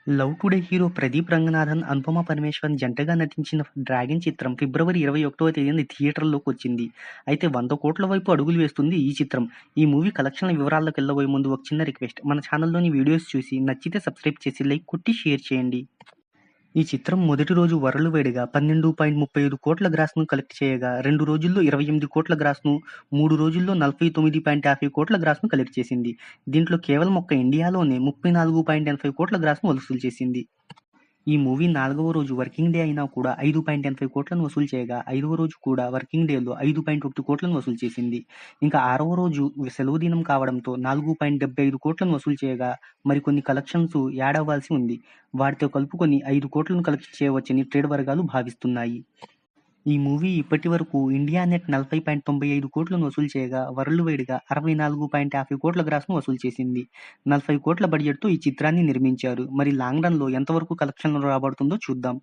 Love today hero Pradeep Ranganathan, Anupama Parameswaran జంటగా నటించిన 'dragon' చిత్రం ఫిబ్రవరి 21వ తేదీన థియేటర్‌లోకొచ్చింది. అయితే 100,00,00,000 వైపు అడుగులు వేస్తుంది ఈ చిత్రం. ఈ మూవీ కలెక్షన్‌ల వివరాల్లోకెళ్ళబోయే ముందు ఒక చిన్న రిక్వెస్ట్. మన ఛానల్‌లోని వీడియోస్ చూసి నచ్చితే సబ్స్క్రైబ్ చేసి లైక్ కొట్టి షేర్ చేయండి. ఈ చిత్రం మొదటి రోజు వరల్డ్‌వైడ్‌గా 12.35 గ్రాస్‌ను కలెక్ట్ చేయగా, 2 రోజుల్లో 28 గ్రాస్‌ను, 3 రోజుల్లో 49.50 గ్రాస్‌ను కలెక్ట్ చేసింది. దీంట్లో కేవలం ఒక్క ఇండియాలోనే 34.80 గ్రాస్‌ను వసూలు చేసింది. ఈ మూవీ 4వ రోజు వర్కింగ్ డే అయినా కూడా 5.80 వసూలు చేయగా, 5వ రోజు కూడా వర్కింగ్ డేలో 5.1 వసూలు చేసింది. ఇంకా 6వ రోజు సెలవు దినం కావడంతో 4.75 వసూలు చేయగా, మరికొన్ని కలెక్షన్స్ యాడ్ అవ్వాల్సి ఉంది. వాటితో కలుపుకొని 5 కలెక్ట్ చేయవచ్చని ట్రేడ్ వర్గాలు భావిస్తున్నాయి. ఈ మూవీ ఇప్పటివరకు ఇండియా నెట్ 40.95 వసూలు చేయగా, వరల్డ్ వైడ్‌గా 64.50 గ్రాస్‌ను వసూలు చేసింది. 40 బడ్జెట్‌తో ఈ చిత్రాన్ని నిర్మించారు. మరి లాంగ్ రన్‌లో ఎంతవరకు కలెక్షన్‌లు రాబడుతుందో చూద్దాం.